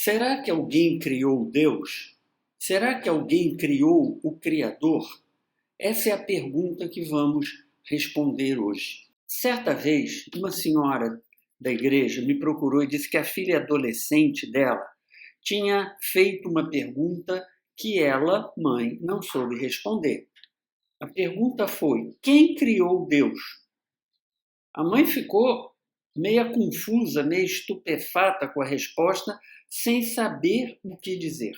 Será que alguém criou Deus? Será que alguém criou o Criador? Essa é a pergunta que vamos responder hoje. Certa vez, uma senhora da igreja me procurou e disse que a filha adolescente dela tinha feito uma pergunta que ela, mãe, não soube responder. A pergunta foi: quem criou Deus? A mãe ficou meia confusa, meio estupefata com a resposta, sem saber o que dizer.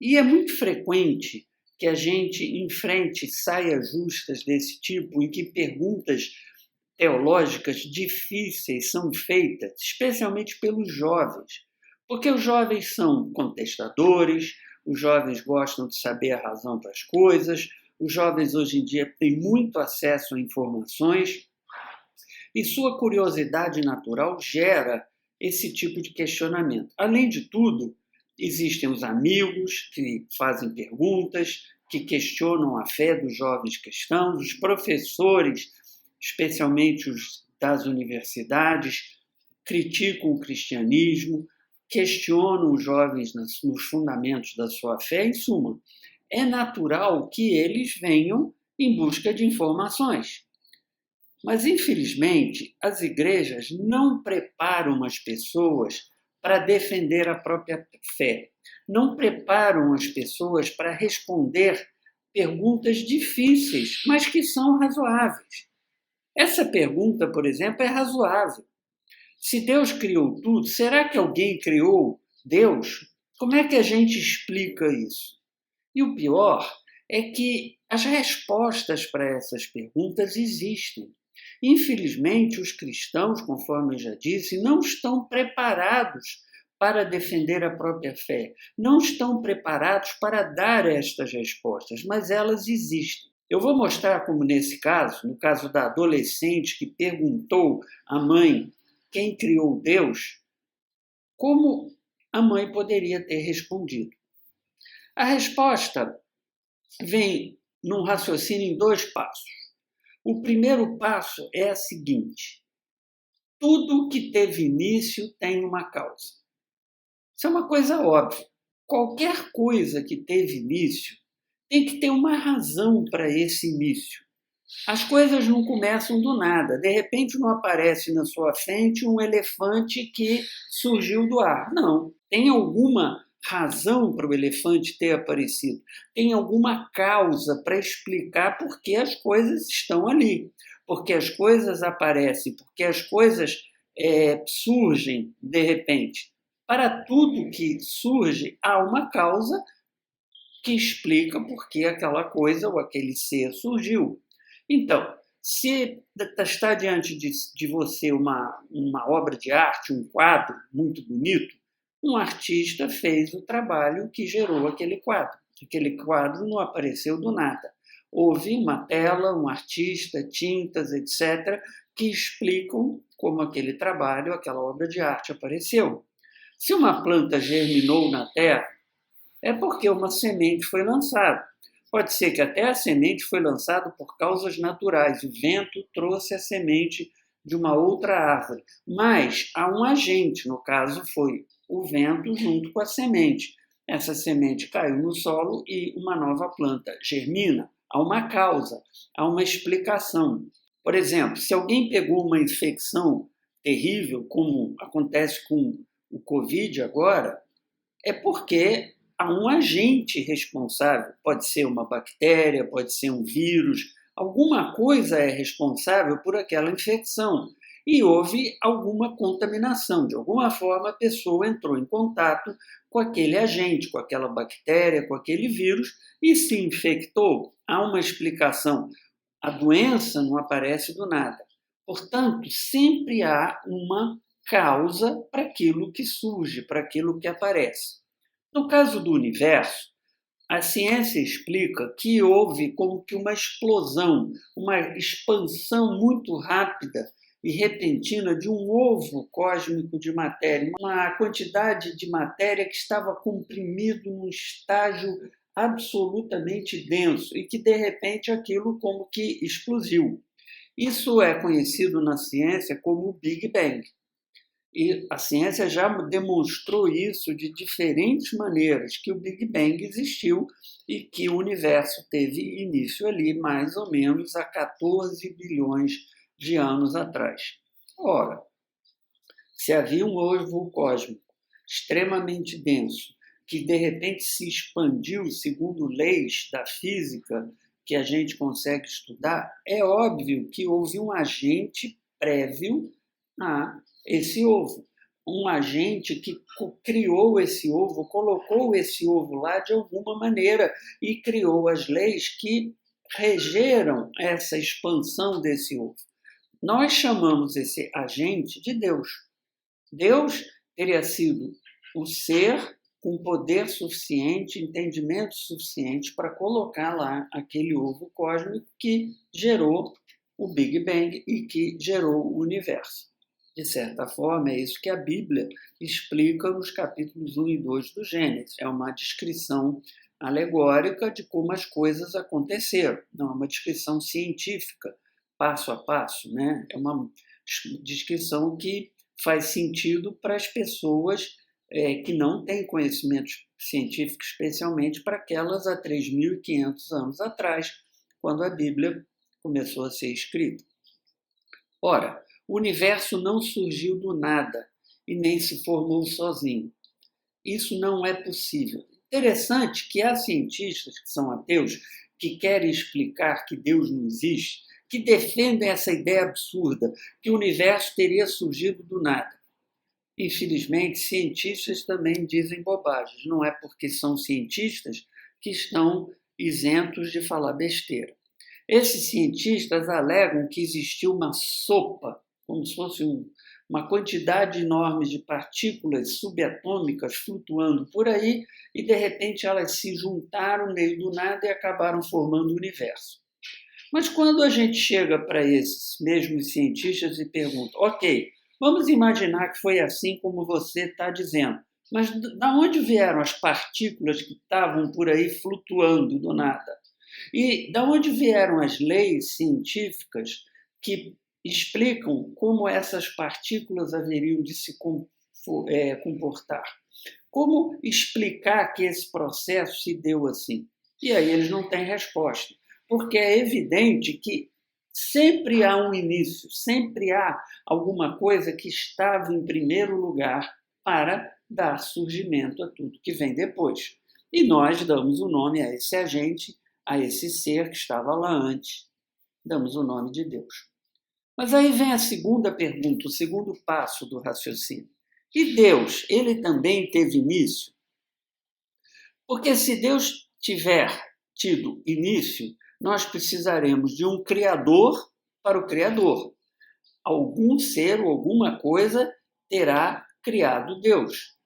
E é muito frequente que a gente enfrente saias justas desse tipo, em que perguntas teológicas difíceis são feitas, especialmente pelos jovens, porque os jovens são contestadores, os jovens gostam de saber a razão para as coisas, os jovens hoje em dia têm muito acesso a informações, e sua curiosidade natural gera esse tipo de questionamento. Além de tudo, existem os amigos que fazem perguntas, que questionam a fé dos jovens cristãos, os professores, especialmente os das universidades, criticam o cristianismo, questionam os jovens nos fundamentos da sua fé. Em suma, é natural que eles venham em busca de informações. Mas, infelizmente, as igrejas não preparam as pessoas para defender a própria fé. Não preparam as pessoas para responder perguntas difíceis, mas que são razoáveis. Essa pergunta, por exemplo, é razoável. Se Deus criou tudo, será que alguém criou Deus? Como é que a gente explica isso? E o pior é que as respostas para essas perguntas existem. Infelizmente, os cristãos, conforme eu já disse, não estão preparados para defender a própria fé, não estão preparados para dar estas respostas, mas elas existem. Eu vou mostrar como nesse caso, no caso da adolescente que perguntou à mãe quem criou Deus, como a mãe poderia ter respondido. A resposta vem num raciocínio em 2 passos. O primeiro passo é a seguinte: tudo que teve início tem uma causa. Isso é uma coisa óbvia. Qualquer coisa que teve início tem que ter uma razão para esse início. As coisas não começam do nada. De repente não aparece na sua frente um elefante que surgiu do ar. Não. Tem alguma razão para o elefante ter aparecido. Tem alguma causa para explicar por que as coisas estão ali. Porque as coisas aparecem, porque as coisas surgem de repente. Para tudo que surge, há uma causa que explica por que aquela coisa ou aquele ser surgiu. Então, se está diante de você uma obra de arte, um quadro muito bonito, um artista fez o trabalho que gerou aquele quadro. Aquele quadro não apareceu do nada. Houve uma tela, um artista, tintas, etc., que explicam como aquele trabalho, aquela obra de arte apareceu. Se uma planta germinou na terra, é porque uma semente foi lançada. Pode ser que até a semente foi lançada por causas naturais. O vento trouxe a semente de uma outra árvore. Mas há um agente, no caso foi o vento junto com a semente. Essa semente caiu no solo e uma nova planta germina. Há uma causa, há uma explicação. Por exemplo, se alguém pegou uma infecção terrível, como acontece com o Covid agora, é porque há um agente responsável. Pode ser uma bactéria, pode ser um vírus. Alguma coisa é responsável por aquela infecção. E houve alguma contaminação. De alguma forma, a pessoa entrou em contato com aquele agente, com aquela bactéria, com aquele vírus e se infectou. Há uma explicação. A doença não aparece do nada. Portanto, sempre há uma causa para aquilo que surge, para aquilo que aparece. No caso do universo, a ciência explica que houve como que uma explosão, uma expansão muito rápida e repentina de um ovo cósmico de matéria, uma quantidade de matéria que estava comprimido num estágio absolutamente denso e que, de repente, aquilo como que explodiu. Isso é conhecido na ciência como Big Bang. E a ciência já demonstrou isso de diferentes maneiras, que o Big Bang existiu e que o universo teve início ali mais ou menos há 14 bilhões de anos atrás. Ora, se havia um ovo cósmico extremamente denso, que de repente se expandiu segundo leis da física que a gente consegue estudar, é óbvio que houve um agente prévio a esse ovo. Um agente que criou esse ovo, colocou esse ovo lá de alguma maneira e criou as leis que regeram essa expansão desse ovo. Nós chamamos esse agente de Deus. Deus teria sido o ser com poder suficiente, entendimento suficiente para colocar lá aquele ovo cósmico que gerou o Big Bang e que gerou o universo. De certa forma, é isso que a Bíblia explica nos capítulos 1 e 2 do Gênesis. É uma descrição alegórica de como as coisas aconteceram. Não é uma descrição científica, passo a passo, né? É uma descrição que faz sentido para as pessoas que não têm conhecimentos científicos, especialmente para aquelas há 3.500 anos atrás, quando a Bíblia começou a ser escrita. Ora, o universo não surgiu do nada e nem se formou sozinho. Isso não é possível. Interessante que há cientistas que são ateus, que querem explicar que Deus não existe, que defendem essa ideia absurda, que o universo teria surgido do nada. Infelizmente, cientistas também dizem bobagens. Não é porque são cientistas que estão isentos de falar besteira. Esses cientistas alegam que existiu uma sopa, como se fosse uma quantidade enorme de partículas subatômicas flutuando por aí, e de repente elas se juntaram no meio do nada e acabaram formando o universo. Mas quando a gente chega para esses mesmos cientistas e pergunta, ok, vamos imaginar que foi assim como você está dizendo, mas da onde vieram as partículas que estavam por aí flutuando do nada? E da onde vieram as leis científicas que explicam como essas partículas haveriam de se comportar? Como explicar que esse processo se deu assim? E aí eles não têm resposta, porque é evidente que sempre há um início, sempre há alguma coisa que estava em primeiro lugar para dar surgimento a tudo que vem depois. E nós damos o nome a esse agente, a esse ser que estava lá antes. Damos o nome de Deus. Mas aí vem a segunda pergunta, o segundo passo do raciocínio. E Deus, ele também teve início? Porque se Deus tiver tido início, nós precisaremos de um criador para o criador. Algum ser ou alguma coisa terá criado Deus.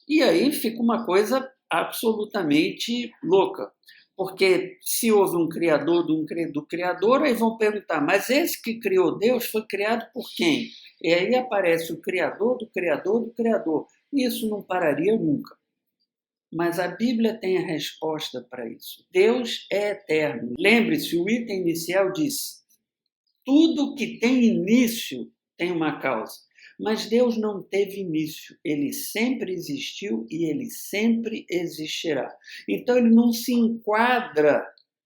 E aí fica uma coisa absolutamente louca. Porque se houve um criador do criador, aí vão perguntar, mas esse que criou Deus foi criado por quem? E aí aparece o criador do criador do criador. E isso não pararia nunca. Mas a Bíblia tem a resposta para isso. Deus é eterno. Lembre-se, o item inicial diz, tudo que tem início tem uma causa. Mas Deus não teve início, ele sempre existiu e ele sempre existirá. Então ele não se enquadra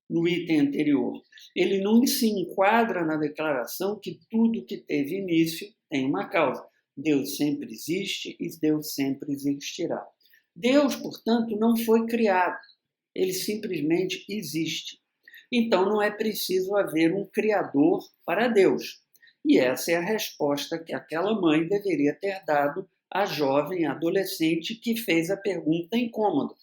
no item anterior, ele não se enquadra na declaração que tudo que teve início tem uma causa. Deus sempre existe e Deus sempre existirá. Deus, portanto, não foi criado, ele simplesmente existe. Então não é preciso haver um criador para Deus. E essa é a resposta que aquela mãe deveria ter dado à jovem adolescente que fez a pergunta incômoda,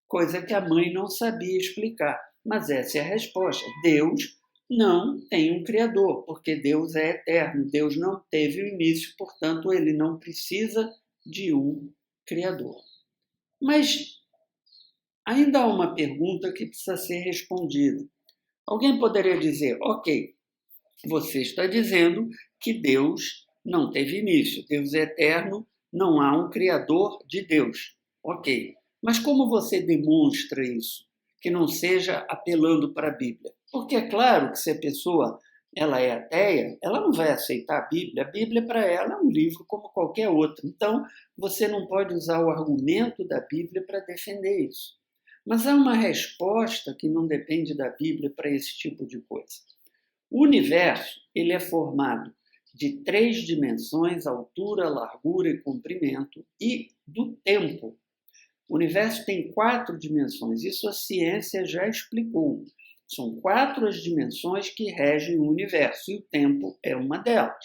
coisa que a mãe não sabia explicar. Mas essa é a resposta. Deus não tem um criador, porque Deus é eterno. Deus não teve o início, portanto, ele não precisa de um criador. Mas ainda há uma pergunta que precisa ser respondida. Alguém poderia dizer, ok, você está dizendo que Deus não teve início, Deus é eterno, não há um criador de Deus. Ok, mas como você demonstra isso? Que não seja apelando para a Bíblia. Porque é claro que se a pessoa ela é ateia, ela não vai aceitar a Bíblia. A Bíblia, para ela, é um livro como qualquer outro. Então, você não pode usar o argumento da Bíblia para defender isso. Mas há uma resposta que não depende da Bíblia para esse tipo de coisa. O universo, ele é formado de 3 dimensões, altura, largura e comprimento, e do tempo. O universo tem 4 dimensões, isso a ciência já explicou. São 4 as dimensões que regem o universo, e o tempo é uma delas.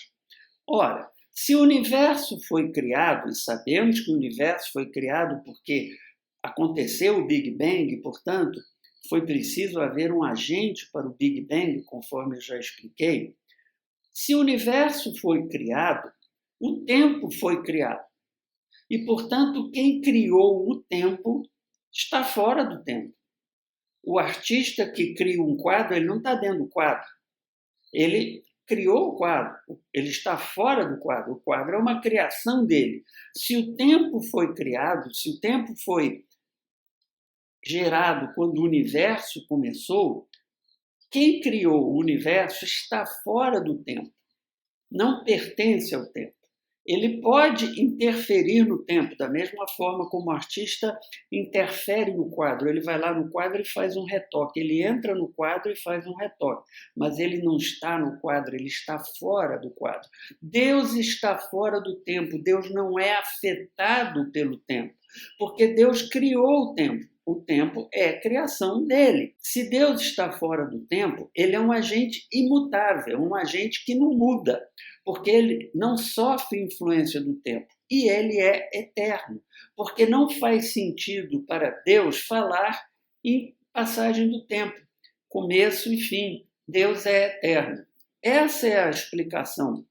Ora, se o universo foi criado, e sabemos que o universo foi criado porque aconteceu o Big Bang, portanto, foi preciso haver um agente para o Big Bang, conforme eu já expliquei. Se o universo foi criado, o tempo foi criado. E, portanto, quem criou o tempo está fora do tempo. O artista que cria um quadro, ele não está dentro do quadro. Ele criou o quadro, ele está fora do quadro. O quadro é uma criação dele. Se o tempo foi criado, se o tempo foi gerado quando o universo começou, quem criou o universo está fora do tempo, não pertence ao tempo. Ele pode interferir no tempo, da mesma forma como o artista interfere no quadro. Ele vai lá no quadro e faz um retoque. Ele entra no quadro e faz um retoque. Mas ele não está no quadro, ele está fora do quadro. Deus está fora do tempo. Deus não é afetado pelo tempo, porque Deus criou o tempo. O tempo é a criação dele. Se Deus está fora do tempo, ele é um agente imutável, um agente que não muda, porque ele não sofre influência do tempo. E ele é eterno, porque não faz sentido para Deus falar em passagem do tempo, começo e fim. Deus é eterno. Essa é a explicação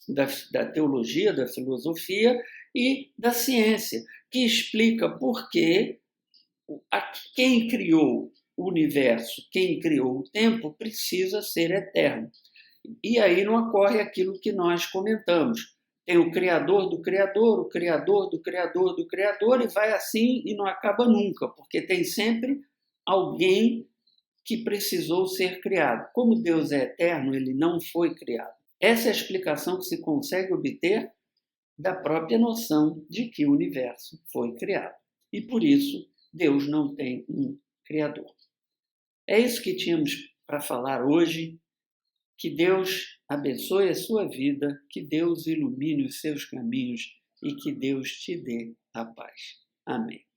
da teologia, da filosofia e da ciência, que explica por que quem criou o universo, quem criou o tempo, precisa ser eterno. E aí não ocorre aquilo que nós comentamos. Tem o Criador do Criador, o Criador do Criador do Criador, e vai assim e não acaba nunca, porque tem sempre alguém que precisou ser criado. Como Deus é eterno, ele não foi criado. Essa é a explicação que se consegue obter da própria noção de que o universo foi criado. E por isso, Deus não tem um Criador. É isso que tínhamos para falar hoje. Que Deus abençoe a sua vida, que Deus ilumine os seus caminhos e que Deus te dê a paz. Amém.